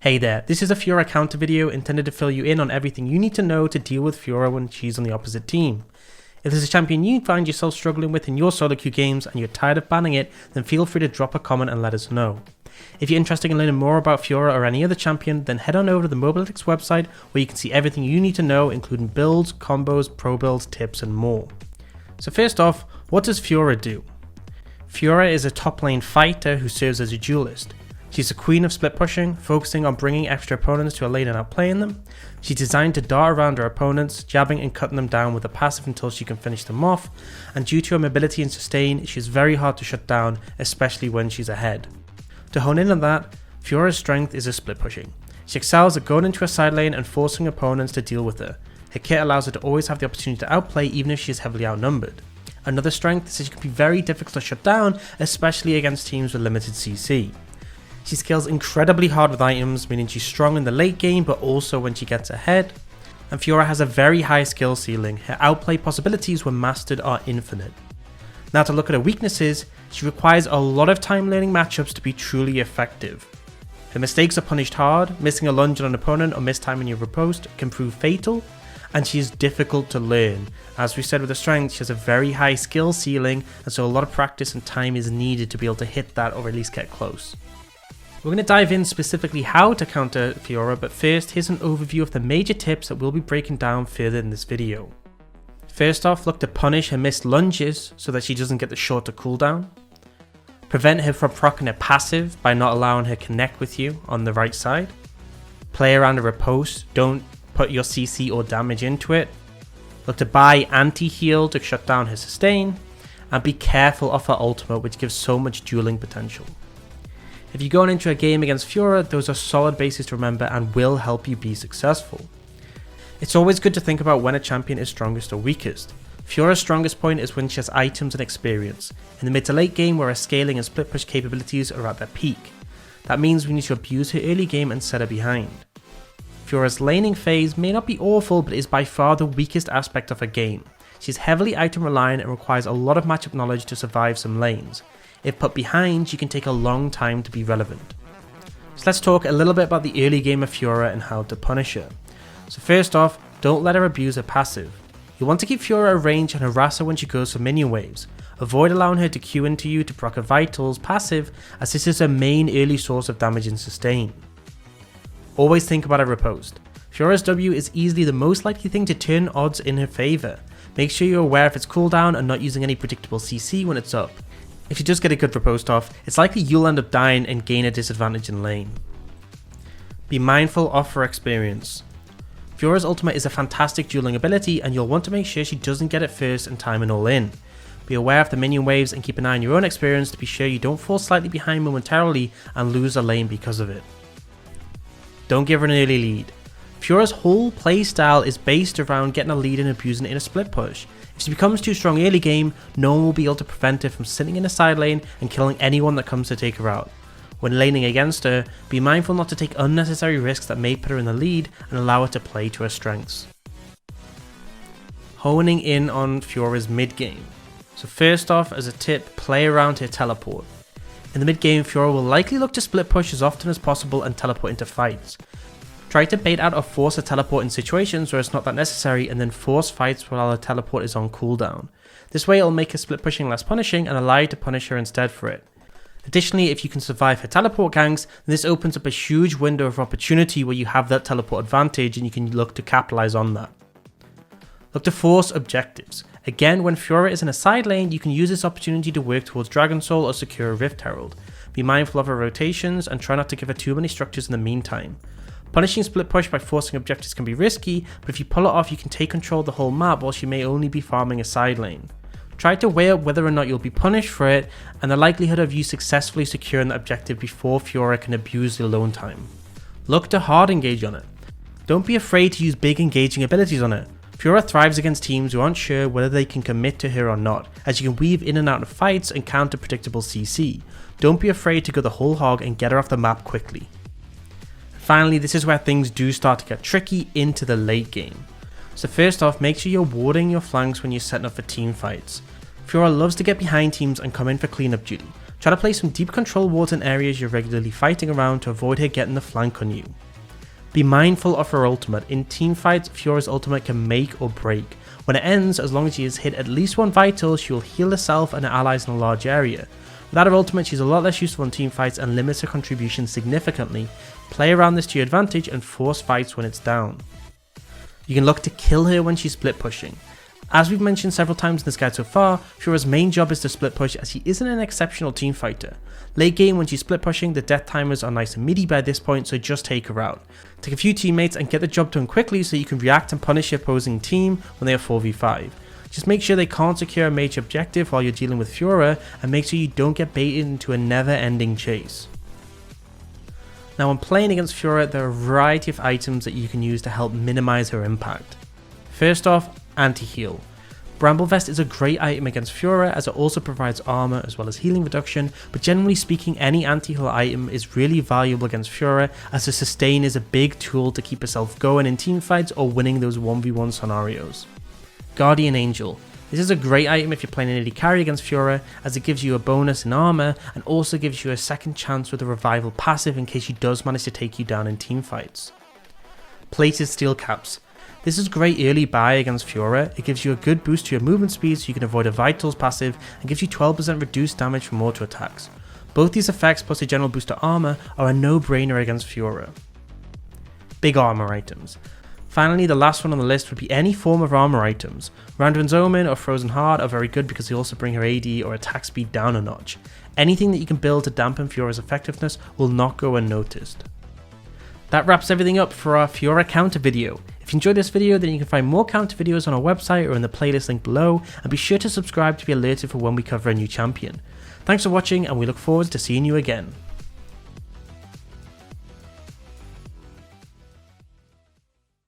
Hey there, this is a Fiora counter video intended to fill you in on everything you need to know to deal with Fiora when she's on the opposite team. If there's a champion you find yourself struggling with in your solo queue games and you're tired of banning it, then feel free to drop a comment and let us know. If you're interested in learning more about Fiora or any other champion, then head on over to the Mobalytics website where you can see everything you need to know, including builds, combos, pro builds, tips and more. So first off, what does Fiora do? Fiora is a top lane fighter who serves as a duelist. She's the queen of split pushing, focusing on bringing extra opponents to a lane and outplaying them. She's designed to dart around her opponents, jabbing and cutting them down with a passive until she can finish them off, and due to her mobility and sustain, she's very hard to shut down, especially when she's ahead. To hone in on that, Fiora's strength is her split pushing. She excels at going into a side lane and forcing opponents to deal with her. Her kit allows her to always have the opportunity to outplay even if she is heavily outnumbered. Another strength is that she can be very difficult to shut down, especially against teams with limited CC. She scales incredibly hard with items, meaning she's strong in the late game but also when she gets ahead. And Fiora has a very high skill ceiling. Her outplay possibilities when mastered are infinite. Now to look at her weaknesses, she requires a lot of time learning matchups to be truly effective. Her mistakes are punished hard, missing a lunge on an opponent or mistiming your riposte can prove fatal, and she is difficult to learn. As we said with her strength, she has a very high skill ceiling, and so a lot of practice and time is needed to be able to hit that or at least get close. We're going to dive in specifically how to counter Fiora, but first here's an overview of the major tips that we'll be breaking down further in this video. First off, look to punish her missed lunges so that she doesn't get the shorter cooldown. Prevent her from proccing her passive by not allowing her connect with you on the right side. Play around her riposte, don't put your CC or damage into it. Look to buy anti-heal to shut down her sustain, and be careful of her ultimate, which gives so much dueling potential. If you're going into a game against Fiora, those are solid bases to remember and will help you be successful. It's always good to think about when a champion is strongest or weakest. Fiora's strongest point is when she has items and experience, in the mid to late game where her scaling and split push capabilities are at their peak. That means we need to abuse her early game and set her behind. Fiora's laning phase may not be awful, but is by far the weakest aspect of her game. She's heavily item reliant and requires a lot of matchup knowledge to survive some lanes. If put behind, she can take a long time to be relevant. So let's talk a little bit about the early game of Fiora and how to punish her. So first off, don't let her abuse her passive. You want to keep Fiora at range and harass her when she goes for minion waves. Avoid allowing her to queue into you to proc her vitals passive, as this is her main early source of damage and sustain. Always think about her riposte. Fiora's W is easily the most likely thing to turn odds in her favour. Make sure you're aware of its cooldown and not using any predictable CC when it's up. If you just get a good riposte off, it's likely you'll end up dying and gain a disadvantage in lane. Be mindful of her experience. Fiora's ultimate is a fantastic dueling ability and you'll want to make sure she doesn't get it first and time it all in. Be aware of the minion waves and keep an eye on your own experience to be sure you don't fall slightly behind momentarily and lose a lane because of it. Don't give her an early lead. Fiora's whole playstyle is based around getting a lead and abusing it in a split push. If she becomes too strong early game, no one will be able to prevent her from sitting in a side lane and killing anyone that comes to take her out. When laning against her, be mindful not to take unnecessary risks that may put her in the lead and allow her to play to her strengths. Honing in on Fiora's mid game. So first off, as a tip, play around her teleport. In the mid game, Fiora will likely look to split push as often as possible and teleport into fights. Try to bait out or force a teleport in situations where it's not that necessary and then force fights while a teleport is on cooldown. This way it'll make her split pushing less punishing and allow you to punish her instead for it. Additionally, if you can survive her teleport ganks, then this opens up a huge window of opportunity where you have that teleport advantage and you can look to capitalize on that. Look to force objectives. Again, when Fiora is in a side lane, you can use this opportunity to work towards Dragon Soul or secure a Rift Herald. Be mindful of her rotations and try not to give her too many structures in the meantime. Punishing split push by forcing objectives can be risky, but if you pull it off you can take control of the whole map while she may only be farming a side lane. Try to weigh up whether or not you'll be punished for it and the likelihood of you successfully securing the objective before Fiora can abuse the alone time. Look to hard engage on it. Don't be afraid to use big engaging abilities on it. Fiora thrives against teams who aren't sure whether they can commit to her or not, as you can weave in and out of fights and counter predictable CC. Don't be afraid to go the whole hog and get her off the map quickly. Finally, this is where things do start to get tricky into the late game. So first off, make sure you're warding your flanks when you're setting up for team fights. Fiora loves to get behind teams and come in for cleanup duty, Try to place some deep control wards in areas you're regularly fighting around to avoid her getting the flank on you. Be mindful of her ultimate. In teamfights, Fiora's ultimate can make or break. When it ends, as long as she has hit at least one vital, she will heal herself and her allies in a large area. Without her ultimate, she's a lot less useful in teamfights and limits her contribution significantly. Play around this to your advantage and force fights when it's down. You can look to kill her when she's split pushing. As we've mentioned several times in this guide so far, Fiora's main job is to split push as she isn't an exceptional team fighter. Late game when she's split pushing, the death timers are nice and midi by this point, so just take her out. Take a few teammates and get the job done quickly so you can react and punish your opposing team when they are 4v5. Just make sure they can't secure a major objective while you're dealing with Fiora, and make sure you don't get baited into a never ending chase. Now when playing against Fiora, there are a variety of items that you can use to help minimize her impact. First off, anti-heal. Bramble Vest is a great item against Fiora as it also provides armor as well as healing reduction, but generally speaking any anti-heal item is really valuable against Fiora as the sustain is a big tool to keep herself going in teamfights or winning those 1v1 scenarios. Guardian Angel. This is a great item if you're playing an AD carry against Fiora as it gives you a bonus in armor and also gives you a second chance with a revival passive in case she does manage to take you down in teamfights. Plated Steel Caps. This is great early buy against Fiora. It gives you a good boost to your movement speed so you can avoid a Vitals passive and gives you 12% reduced damage from auto attacks. Both these effects plus a general boost to armor are a no-brainer against Fiora. Big armor items. Finally, the last one on the list would be any form of armor items. Randuin's Omen or Frozen Heart are very good because they also bring her AD or attack speed down a notch. Anything that you can build to dampen Fiora's effectiveness will not go unnoticed. That wraps everything up for our Fiora counter video. If you enjoyed this video, then you can find more counter videos on our website or in the playlist link below, and be sure to subscribe to be alerted for when we cover a new champion. Thanks for watching, and we look forward to seeing you again.